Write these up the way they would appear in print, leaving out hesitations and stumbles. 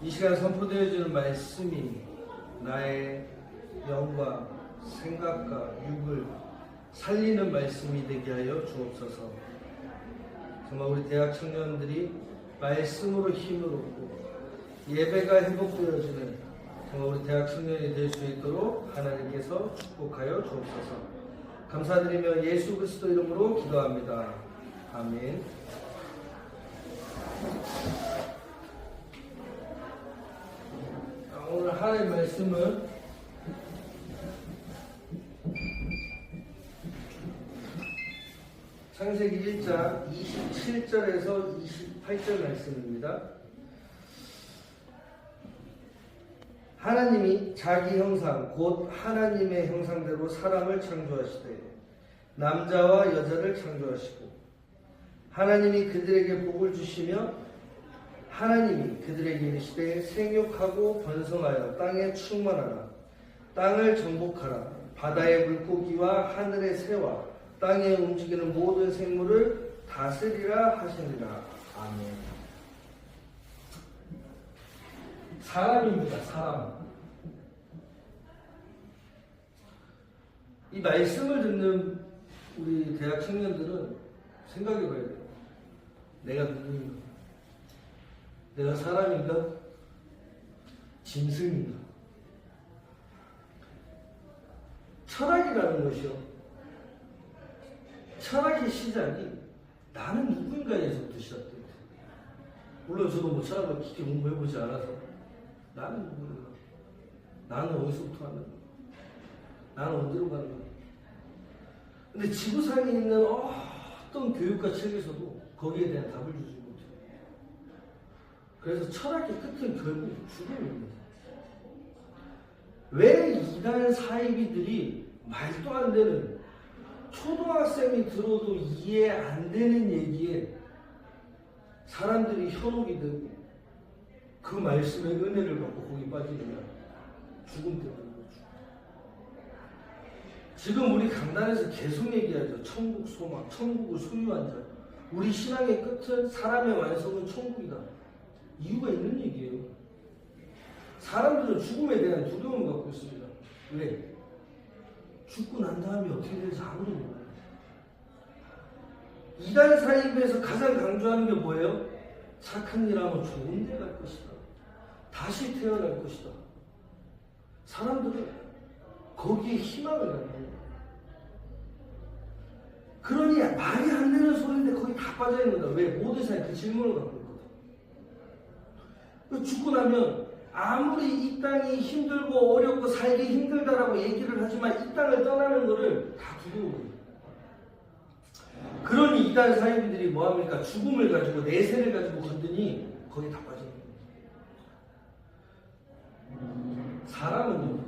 이 시간 선포되어지는 말씀이 나의 영과 생각과 육을 살리는 말씀이 되게 하여 주옵소서. 정말 우리 대학 청년들이 말씀으로 힘을 얻고 예배가 회복되어지는 정말 우리 대학 청년이 될 수 있도록 하나님께서 축복하여 주옵소서. 감사드리며 예수 그리스도 이름으로 기도합니다. 아멘. 오늘 하나님의 말씀은 창세기 1장 27절에서 28절 말씀입니다. 하나님이 자기 형상 곧 하나님의 형상대로 사람을 창조하시되 남자와 여자를 창조하시고 하나님이 그들에게 복을 주시며 하나님이 그들에게 이르시되 생육하고 번성하여 땅에 충만하라. 땅을 정복하라. 바다의 물고기와 하늘의 새와 땅에 움직이는 모든 생물을 다스리라 하시니라. 아멘. 사람입니다. 사람. 이 말씀을 듣는 우리 대학 청년들은 생각해 봐야 돼요. 내가 누구인가? 내가 사람인가? 짐승인가? 철학이라는 것이요. 철학의 시작이 나는 누구인가에서부터 시작돼요. 물론 저도 뭐 철학을 깊게 공부해보지 않아서 나는 누구인가? 나는 어디서부터 왔는가? 나는 어디로 가는가? 근데 지구상에 있는 어떤 교육과 책에서도 거기에 대한 답을 주지 못해요. 그래서 철학의 끝은 결국 죽음입니다. 왜 이단 사이비들이 말도 안 되는 초등학생이 들어도 이해 안 되는 얘기에 사람들이 현혹이 되고 그 말씀의 은혜를 받고 거기 빠지느냐? 죽음 때문인 거죠. 지금 우리 강단에서 계속 얘기하죠. 천국 소망, 천국을 소유한 자. 우리 신앙의 끝은 사람의 완성은 천국이다. 이유가 있는 얘기예요. 사람들은 죽음에 대한 두려움을 갖고 있습니다. 왜? 죽고 난 다음에 어떻게 될지 아무도 몰라요. 이단 사이비에서 가장 강조하는 게 뭐예요? 착한 일 하면 좋은 데 갈 것이다. 다시 태어날 것이다. 사람들은 거기에 희망을 갖는 거예요. 그러니 말이 안 되는 소리인데 거기 다 빠져있는 거다. 왜? 모든 사람이 그 질문을 갖고 있거든. 죽고 나면 아무리 이 땅이 힘들고 어렵고 살기 힘들다라고 얘기를 하지만 이 땅을 떠나는 거를 다 두려워해요. 그러니 이단 사이비들이 뭐합니까? 죽음을 가지고 내세를 가지고 건드니 거기 다 빠지는 거예요. 사람은요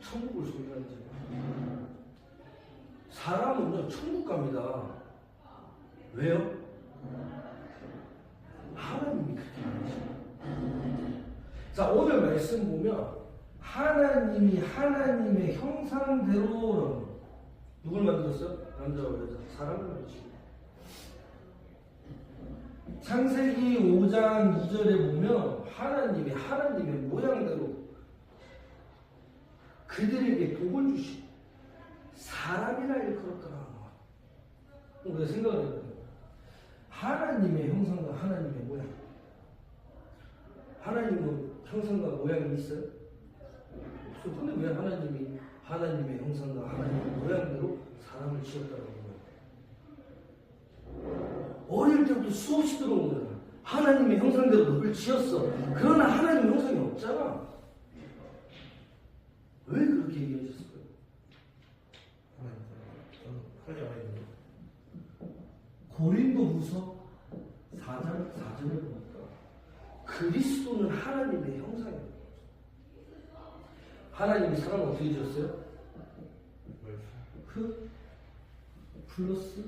천국을 소유하는 자예요. 사람은요 천국 갑니다. 왜요? 하나님이 그렇게 하시죠. 자, 오늘 말씀 보면 하나님이 하나님의 형상대로 누굴 만들었어요? 남자와 여자, 사람을 만드시고. 창세기 5장 2절에 보면 하나님이 하나님의 모양대로 그들에게 복을 주시고 사람이라 일컬었더라. 우리가 생각을 해봐요. 하나님의 형상과 하나님의 모양. 하나님은 형상과 모양이 있어요? 없어요. 근데 왜 하나님이 하나님의 형상과 하나님의 모양대로 사람을 지었다고 해요? 어릴 때부터 수없이 들어온 거잖아. 하나님의 형상대로 너를 지었어. 그러나 하나님의 형상이 없잖아. 왜 그렇게 얘기하셨을까요? 고린도후서 4장을 보니까 그리스도는 하나님의 형상이에요. 하나님이 사람을 어떻게 지었어요? 흙 플러스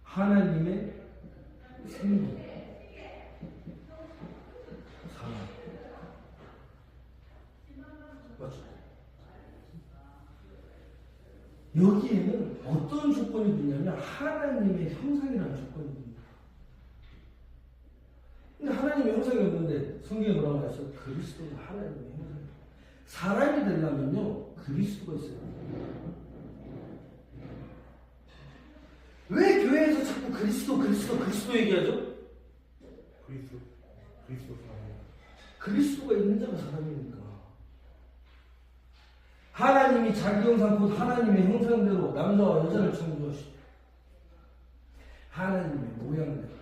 하나님의 생명. 사람. 맞죠? 여기에는 어떤 조건이 있냐면 하나님의 형상이라는 조건이 있습니다. 근데 하나님의 하나님의 형상이 없는데 성경에 뭐라고 했어? 그리스도는 하나님의 형상. 사람이 되려면요 그리스도가 있어요. 왜 교회에서 자꾸 그리스도 얘기하죠? 그리스도가 있는 자가 사람이니까. 하나님이 자기 형상 곧 하나님의 형상대로 남자와 여자를 창조하시고 하나님의 모양대로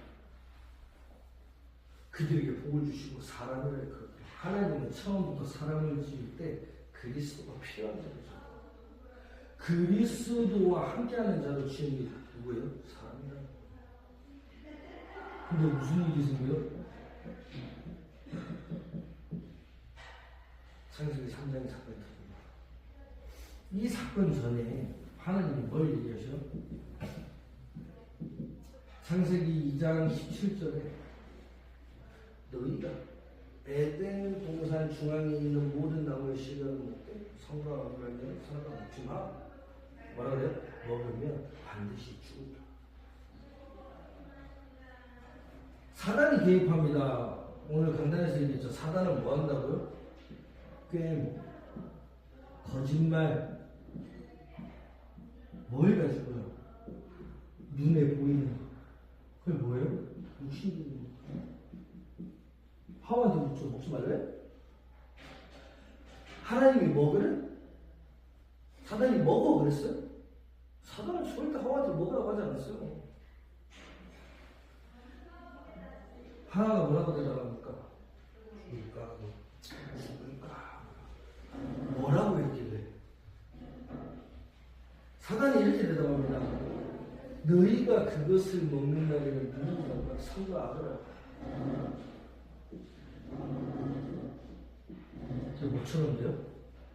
그들에게 복을 주시고 사람을 그 하나님은 처음부터 사람을 지을 때 그리스도가 필요한 자죠. 그리스도와 함께하는 자로 지은 게 누구예요? 사람이라. 근데 무슨 일이 생겨요? 창세기 3장의 사건이 터집니다. 이 사건 전에 하나님이 뭘 얘기하셔? 창세기 2장 17절에 너희가 에덴 동산 중앙에 있는 모든 나무의 씨를 먹되 성과 말면 상관 먹지 마. 뭐라 그래요? 먹으면 반드시 죽을다. 사단이 개입합니다. 오늘 강단에서 얘기했죠. 사단은 뭐 한다고요? 게임, 거짓말, 뭘 가지고요? 눈에 보이는 거. 그게 뭐예요? 육신적인 거. 하와한테 묻죠. 먹지 말래? 하나님이 먹으래? 사단이 먹어 그랬어요? 사단은 절대 하와한테 먹으라고 하지 않았어요. 하나가 뭐라고 대답합니까? 죽을까? 뭐라고 했길래? 사단이 이렇게 대답합니다. 너희가 그것을 먹는 날에는 누구보다 선과 악을 저 뭐처럼요?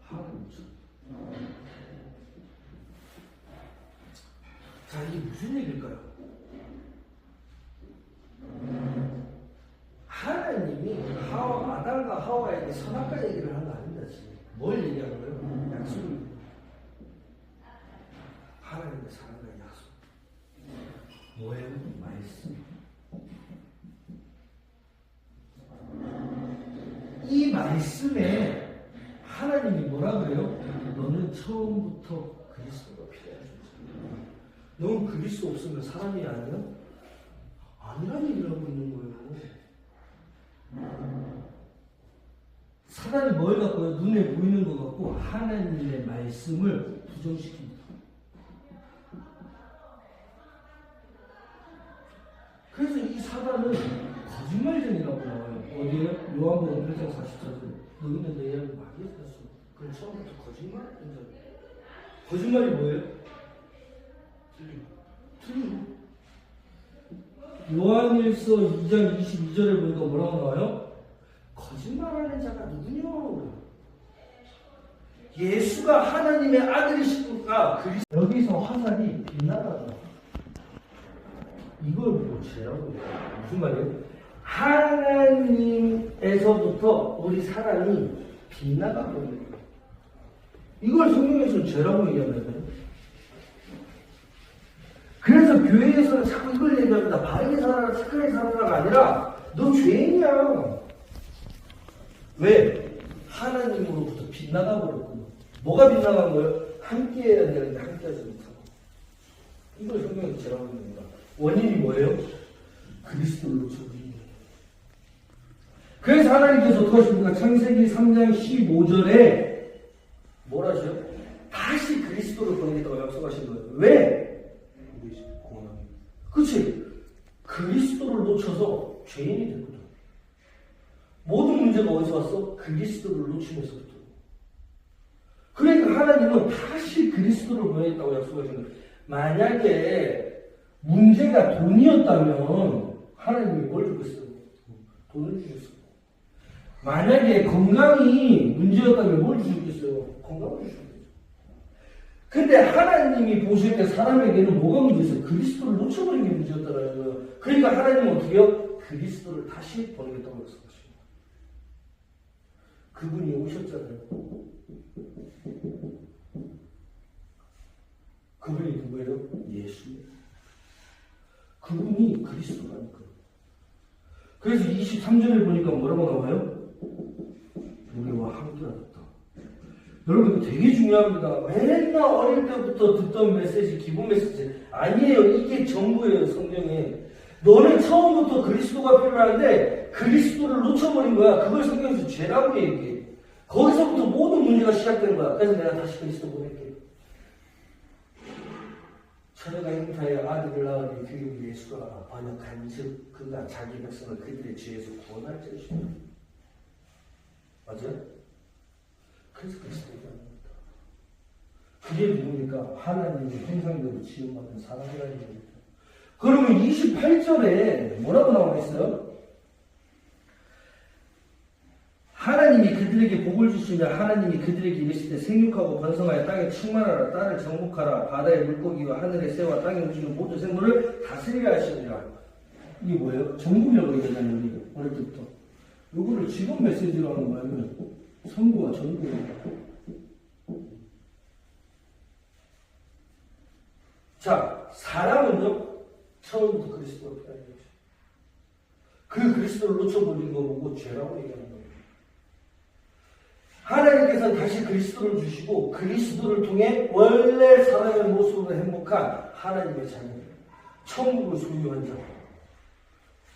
하나님처럼. 자, 이게 무슨 얘기일까요? 하나님이 아담과 하와에게 선악과 얘기를 하는 거 아닙니다. 지금. 뭘 얘기하는 거예요? 약속을. 하나님의 사랑과 약속. 뭐예요? 말씀. 이 말씀에 하나님이 뭐라 그래요? 너는 처음부터 그리스도가 필요한 존재야. 너는 그리스도 없으면 사람이 아니야? 아니란 얘기를 하고 있는 거예요. 사단이 뭘 갖고요? 눈에 보이는 것 같고 하나님의 말씀을 부정시킵니다. 그래서 이 사단은 거짓말쟁이라고 나와요. 어디에? 요한복음 8장 44절. 너희는 내 이야기를 많이 했었어. 그럼 처음부터 거짓말했던 자예요. 거짓말이 뭐예요? 틀림. 요한일서 2장 22절에 보니까 뭐라고 나와요? 거짓말하는 자가 누구냐? 예수가 하나님의 아들이시니까 여기서 화살이 빗나가죠. 이걸 보고 죄라고 해요. 무슨 말이에요? 하나님에서부터 우리 사람이 빗나가고 있는 거예요. 이걸 성경에서는 죄라고 얘기하거든요. 그래서 교회에서는 자꾸 이걸 얘기합니다. 바르게 살아라, 착하게 살아라가 아니라 너 죄인이야. 왜? 하나님으로부터 빗나가 버렸군요. 뭐가 빗나간 거예요? 함께해야 되는데 함께하지 못하고. 이걸 성경에서 죄라고 합니다. 원인이 뭐예요? 그리스도를 놓쳐버린 거예요. 그래서 하나님께서 어떻게 하십니까? 창세기 3장 15절에 뭘 하셔요? 다시 그리스도를 보내겠다고 약속하신 거예요. 왜? 그치? 그리스도를 놓쳐서 죄인이 됐거든. 모든 문제가 어디서 왔어? 그리스도를 놓치면서부터. 그러니까 하나님은 다시 그리스도를 보내겠다고 약속하신 거예요. 만약에 문제가 돈이었다면 하나님이 뭘 주겠어요? 돈을 주셨어요. 만약에 건강이 문제였다면 뭘 주셨겠어요? 건강을 주셨겠죠. 근데 하나님이 보실 때 사람에게는 뭐가 문제였어요? 그리스도를 놓쳐버린 게 문제였다는 거예요. 그러니까 하나님은 어떻게 해요? 그리스도를 다시 보내겠다고 약속하십니다. 그분이 오셨잖아요. 그분이 누구예요? 예수예요. 그분이 그리스도라니까요. 그래서 23절에 보니까 뭐라고 나와요? 우리와 함께하였다. 여러분 이거 되게 중요합니다. 맨날 어릴 때부터 듣던 메시지, 기본 메시지 아니에요. 이게 전부예요. 성경에. 너는 처음부터 그리스도가 필요한데 그리스도를 놓쳐버린 거야. 그걸 성경에서 죄라고 얘기해. 거기서부터 모든 문제가 시작되는 거야. 그래서 내가 다시 그리스도 보낼게. 천혜가 잉타의 아들을 낳으니 그 예수가 번역한 즉 그가 자기 백성을 그들의 죄에서 구원할 자이시다. 맞아요? 그래서 그리스도가 합니다. 그게 누굽니까? 하나님의 형상대로 지음받은 사람이라는 겁니다. 그러면 28절에 뭐라고 나와 있어요? 하나님이 그들에게 복을 주시며 하나님이 그들에게 이르시되 생육하고 번성하여 땅에 충만하라 땅을 정복하라 바다의 물고기와 하늘의 새와 땅에 움직이는 모든 생물을 다스리라 하시니라. 이게 뭐예요? 정복이라고 얘기하잖아요. 우리 어릴 때부터. 요거를 지금 메시지로 하는 거예요. 선구와 전구입니다. 자, 사람은요 처음부터 그리스도가 필요한 거죠. 그 그리스도를 놓쳐버린 거 보고 죄라고 얘기하는 거예요. 하나님께서는 다시 그리스도를 주시고 그리스도를 통해 원래 사람의 모습으로 행복한 하나님의 자녀, 천국을 소유한 자.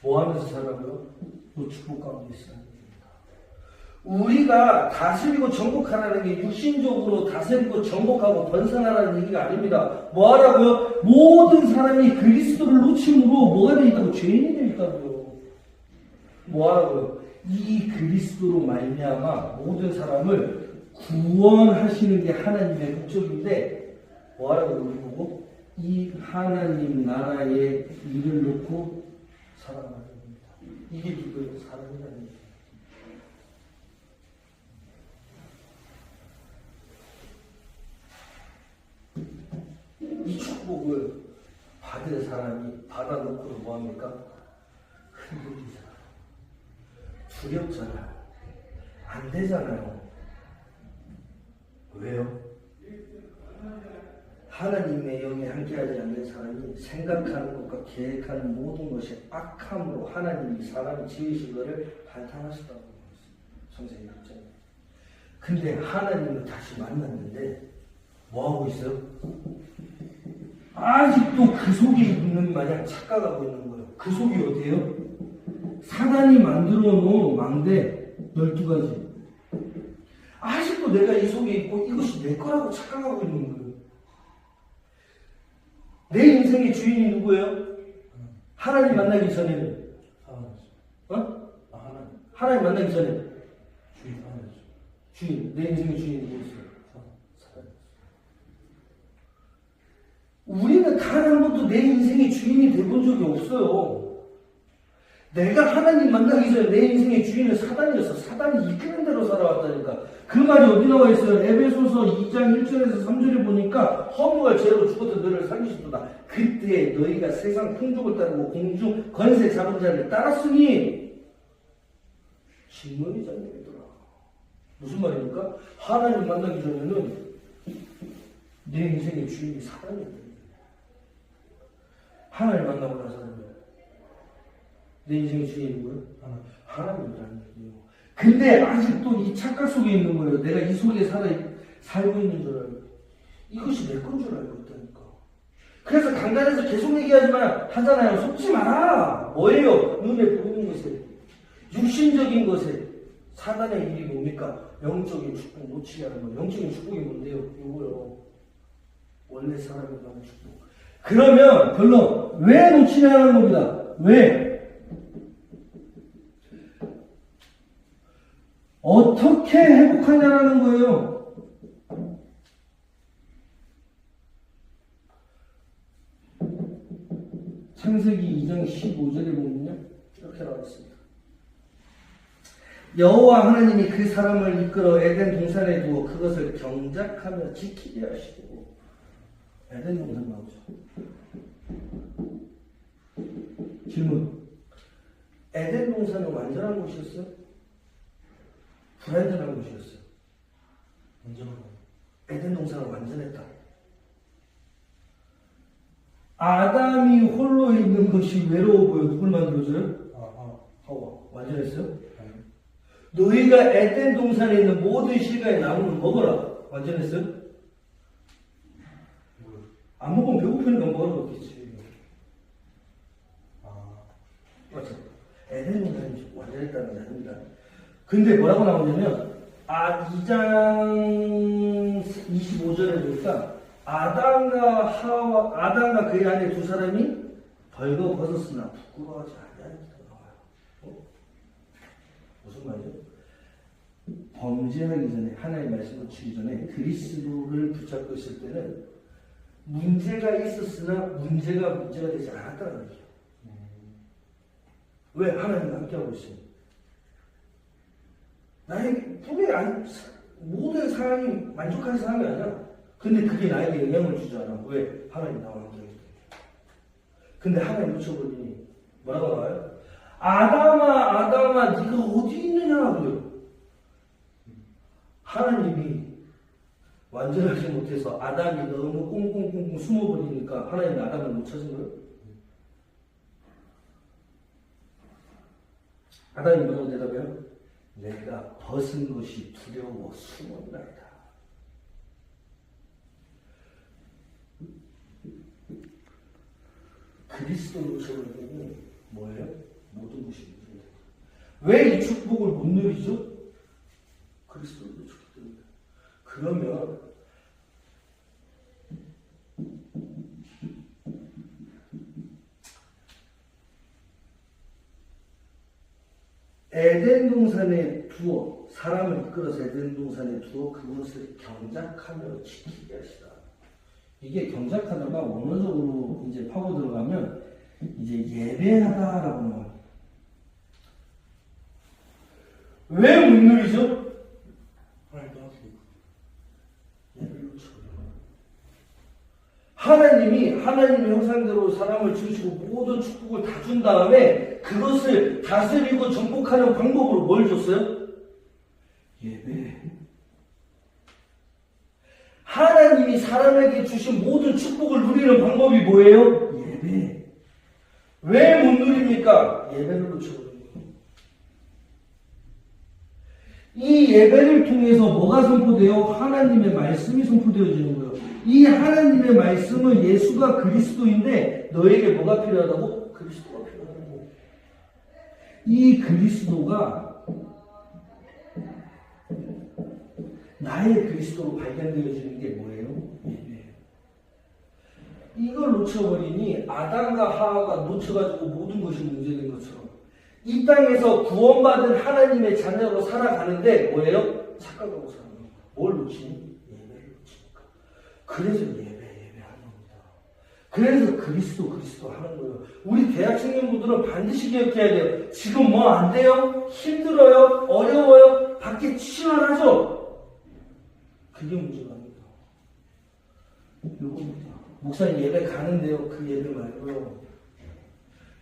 뭐 하면서 살아가고요? 또 축복 가운데 있어야 됩니다. 우리가 다스리고 정복하라는 게 육신적으로 다스리고 정복하고 번성하라는 얘기가 아닙니다. 뭐 하라고요? 모든 사람이 그리스도를 놓침으로 뭐가 되어 있다고? 죄인이 되어 있다고요. 뭐 하라고요? 이 그리스도로 말미암아 모든 사람을 구원하시는 게 하나님의 목적인데 뭐 하라고 우리 보고? 이 하나님 나라의 일을 놓고 살아가는 겁니다. 이게 누구예요? 사람이라는 얘기예요. 이 축복을 받은 사람이 받아놓고 뭐합니까? 흔들리잖아요. 두렵잖아요. 안 되잖아요. 왜요? 하나님의 영에 함께하지 않는 사람이 생각하는 것과 계획하는 모든 것이 악함으로 하나님이 사람이 지으신 것을 반탄하시다고 했습니다. 성경에 있잖아요. 근데 하나님을 다시 만났는데 뭐하고 있어요? 아직도 그 속에 있는 마냥 착각하고 있는 거예요. 그 속이 어디예요? 사단이 만들어 놓은 망대 12가지. 아직도 내가 이 속에 있고 이것이 내 거라고 착각하고 있는 거예요. 내 인생의 주인이 누구예요? 하나님 만나기 전에는. 하나님 만나기 전에. 주인. 내 인생의 주인이 누구였어요? 사단. 우리는 단 한 번도 내 인생의 주인이 돼본 적이 없어요. 내가 하나님 만나기 전에 내 인생의 주인은 사단이었어. 사단이 이끄는 대로 살아왔다니까. 그 말이 어디 나와 있어요? 에베소서 2장 1절에서 3절에 보니까 허무할 죄로 죽어도 너를 살리시도다. 그때 너희가 세상 풍족을 따르고 공중 권세 잡은 자를 따랐으니 진노의 자녀이더라. 무슨 말입니까? 하나님 만나기 전에는 내 인생의 주인이 사단이었다. 하나님 만나고 나서는 내 인생의 주인이 누구예요? 하나님이라는 얘기예요. 근데 아직도 이 착각 속에 있는 거예요. 내가 이 속에 살고 있는 줄 알고. 이것이 내 건 줄 알고 있다니까. 그래서 강단에서 계속 하잖아요. 속지 마라. 뭐예요? 눈에 보이는 것에, 육신적인 것에 사단의 일이 뭡니까? 영적인 축복 놓치게 하는 거예요. 영적인 축복이 뭔데요? 이거요. 원래 사람이 받는 축복. 그러면 결론 왜 놓치냐는 겁니다. 왜? 어떻게 회복하냐라는 거예요. 창세기 2장 15절에 보면요. 이렇게 나와 있습니다. 여호와 하나님이 그 사람을 이끌어 에덴 동산에 두어 그것을 경작하며 지키게 하시고. 에덴 동산 나오죠. 질문. 에덴 동산은 완전한 곳이었어요? 불완전한 곳이었어요? 완전한 곳. 에덴 동산은 완전했다. 아담이 홀로 있는 것이 외로워 보여. 누굴 만들어줘요? 하와 완전했어요? 너희가 에덴 동산에 있는 모든 실과의 나무는 먹어라. 완전했어요? 안 먹으면 배고프니까 먹으라고 했겠지. 맞죠? 에덴 동산이 완전했다는 게 아닙니다. 근데 뭐라고 나오냐면 2장 25절에 보니까 아담과 그의 아내 두 사람이 벌거벗었으나 부끄러워하지 아니하니까 나와요. 무슨 말이죠? 범죄하기 전에 하나님의 말씀을 주기 전에 그리스도를 붙잡고 있을 때는 문제가 있었으나 문제가 되지 않았다는 얘기예요. 왜? 하나님과 함께하고 있으니. 나에게 분명히 모든 사람이 만족하는 사람이 아니야. 근데 그게 나에게 영향을 주지 않아. 왜? 하나님 나와 함께하기 때문에. 근데 하나님 놓쳐버리니 뭐라고 나와요? 아담아 네가 어디 있느냐 그래요. 하나님이 완전하지 못해서 아담이 너무 꽁꽁꽁꽁 숨어버리니까 하나님이 아담을 못 찾은 거예요. 아담이 뭐라고 대답해요? 내가 벗은 것이 두려워 숨었나이다. 그리스도를 놓쳐버리면 뭐예요? 모든 것이 문제예요. 왜 이 축복을 못 누리죠? 그리스도를 놓쳤기 때문에. 그러면 에덴 동산에 두어 사람을 이끌어서 에덴 동산에 두어 그것을 경작하며 지키게 하시다. 이게 경작하다가 원어적으로 이제 파고 들어가면 이제 예배하다라고 나와요. 왜 못 누리죠? 하나님이 하나님의 형상대로 사람을 지으시고 모든 축복을 다 준 다음에 그것을 다스리고 정복하는 방법으로 뭘 줬어요? 예배. 하나님이 사람에게 주신 모든 축복을 누리는 방법이 뭐예요? 예배. 왜 못 누립니까? 예배를 놓쳐버립니다. 이 예배를 통해서 뭐가 선포돼요? 하나님의 말씀이 선포되어지는 거예요. 이 하나님의 말씀은 예수가 그리스도인데 너에게 뭐가 필요하다고? 그리스도가 필요하다고. 이 그리스도가 나의 그리스도로 발견되어지는 게 뭐예요? 예배예요. 이걸 놓쳐버리니 아담과 하와가 놓쳐가지고 모든 것이 문제된 것처럼 이 땅에서 구원받은 하나님의 자녀로 살아가는데 뭐예요? 착각하고 사는 거예요. 뭘 놓치니? 예배를 놓치니까. 그래서 예배하는 겁니다. 그래서 그리스도 하는 거예요. 우리 대학 청년분들은 반드시 기억해야 돼요. 지금 뭐 안 돼요? 힘들어요? 어려워요? 밖에 치열하죠? 그게 문제가 아닙니다. 요겁니다. 목사님 예배 가는데요. 그 예배 말고요.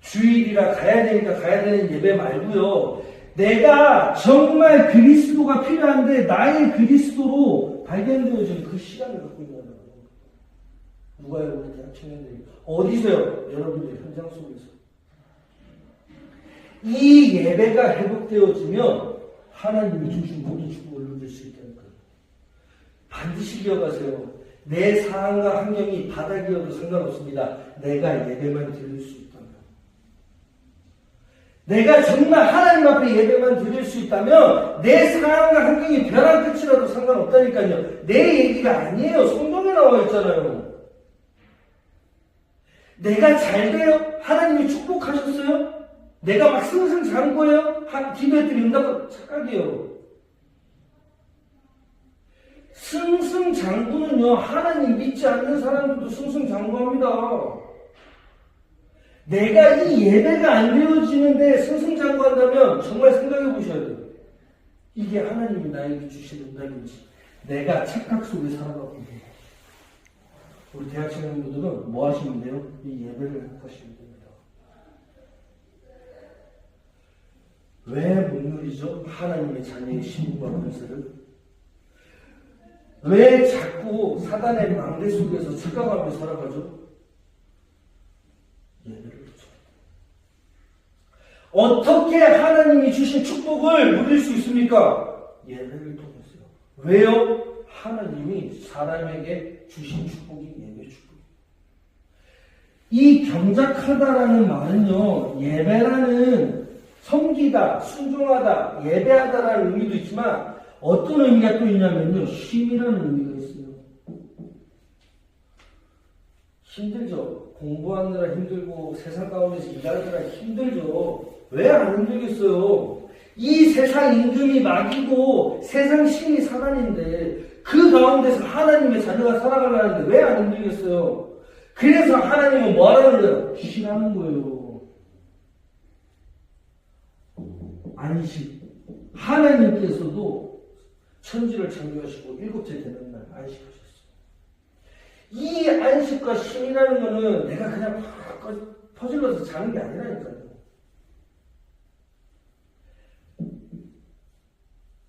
주일이라 가야 되니까 가야 되는 예배 말고요. 내가 정말 그리스도가 필요한데 나의 그리스도로 발견되어지는 그 시간을 갖고 있는 거예요. 누가요? 우리 대학 청년들이. 어디서요? 여러분들 현장 속에서. 이 예배가 회복되어지면 하나님이 주신 모든 축복을 누릴 수 있다는 거예요. 반드시 기억하세요. 내 상황과 환경이 바닥이어도 상관없습니다. 내가 예배만 드릴 수 있다면. 내가 정말 하나님 앞에 예배만 드릴 수 있다면 내 상황과 환경이 벼랑 끝이라도 상관없다니까요. 내 얘기가 아니에요. 성경에 나와 있잖아요. 내가 잘 돼요? 하나님이 축복하셨어요? 내가 막 승승장구한 거예요? 기도했더니 응답은 착각이에요. 승승장구는요, 하나님 믿지 않는 사람들도 승승장구합니다. 내가 이 예배가 안 되어지는데 승승장구한다면 정말 생각해 보셔야 돼요. 이게 하나님이 나에게 주신 응답인지 내가 착각 속에 살아가고 있는 거예요. 우리 대학 청년분들은 뭐 하시면 돼요? 이 예배를 회복하시면 됩니다. 왜 못 누리죠? 하나님의 자녀의 신분과 권세를. 왜 자꾸 사단의 망대 속에서 착각하며 살아가죠? 예배를 놓쳐. 어떻게 하나님이 주신 축복을 누릴 수 있습니까? 예배를 통해서요. 왜요? 하나님이 사람에게 주신 축복이 예배 축복. 이 경작하다라는 말은요, 예배라는 섬기다, 순종하다, 예배하다라는 의미도 있지만 어떤 의미가 또 있냐면요, 힘이라는 의미가 있어요. 힘들죠. 공부하느라 힘들고 세상 가운데서 일하느라 힘들죠. 왜 안 힘들겠어요? 이 세상 임금이 막이고 세상 신이 사단인데 그 가운데서 하나님의 자녀가 살아가려는데 왜 안 힘들겠어요? 그래서 하나님은 뭐 하라는 거예요? 쉬라는 거예요. 안식. 하나님께서도 천지를 창조하시고 일곱째 되는 날 안식하셨어요. 이 안식과 쉼이라는 거는 내가 그냥 팍 퍼질러서 자는 게 아니라니까요.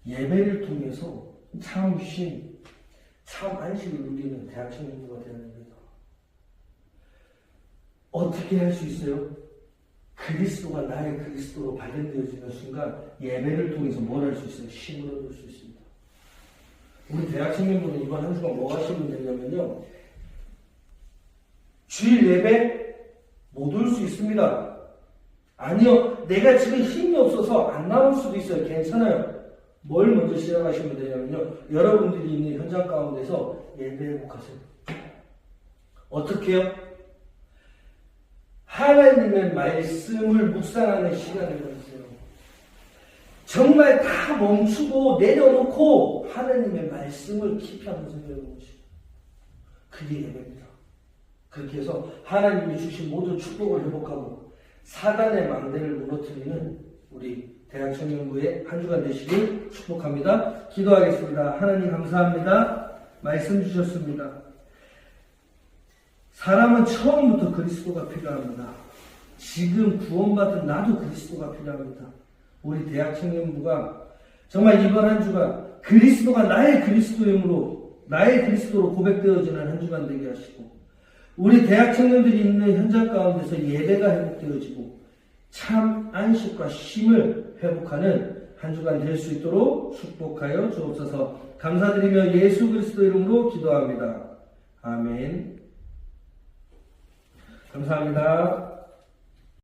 예배를 통해서 참 쉼, 참 안식을 누리는 대학 청년부가 되는 겁니다. 어떻게 할 수 있어요? 그리스도가 나의 그리스도로 발견되어지는 순간 예배를 통해서 뭘 할 수 있어요? 쉼을 얻을 수 있습니다. 우리 대학 청년부는 이번 한 주간 뭐 하시면 되냐면요, 주일 예배 못 올 수 있습니다. 아니요, 내가 지금 힘이 없어서 안 나올 수도 있어요. 괜찮아요. 뭘 먼저 시작하시면 되냐면요, 여러분들이 있는 현장 가운데서 예배 회복하세요. 어떻게 해요? 하나님의 말씀을 묵상하는 시간을 가지세요. 정말 다 멈추고 내려놓고 하나님의 말씀을 깊이 한번 생각해 보시죠. 그게 예배입니다. 그렇게 해서 하나님이 주신 모든 축복을 회복하고 사단의 망대를 무너뜨리는 우리 대학 청년부의 한 주간 되시길 축복합니다. 기도하겠습니다. 하나님 감사합니다. 말씀 주셨습니다. 사람은 처음부터 그리스도가 필요합니다. 지금 구원받은 나도 그리스도가 필요합니다. 우리 대학 청년부가 정말 이번 한 주간 그리스도가 나의 그리스도임으로 나의 그리스도로 고백되어지는 한 주간 되게 하시고, 우리 대학 청년들이 있는 현장 가운데서 예배가 회복되어지고 참 안식과 쉼을 회복하는 한 주간 될 수 있도록 축복하여 주옵소서. 감사드리며 예수 그리스도 이름으로 기도합니다. 아멘. 감사합니다.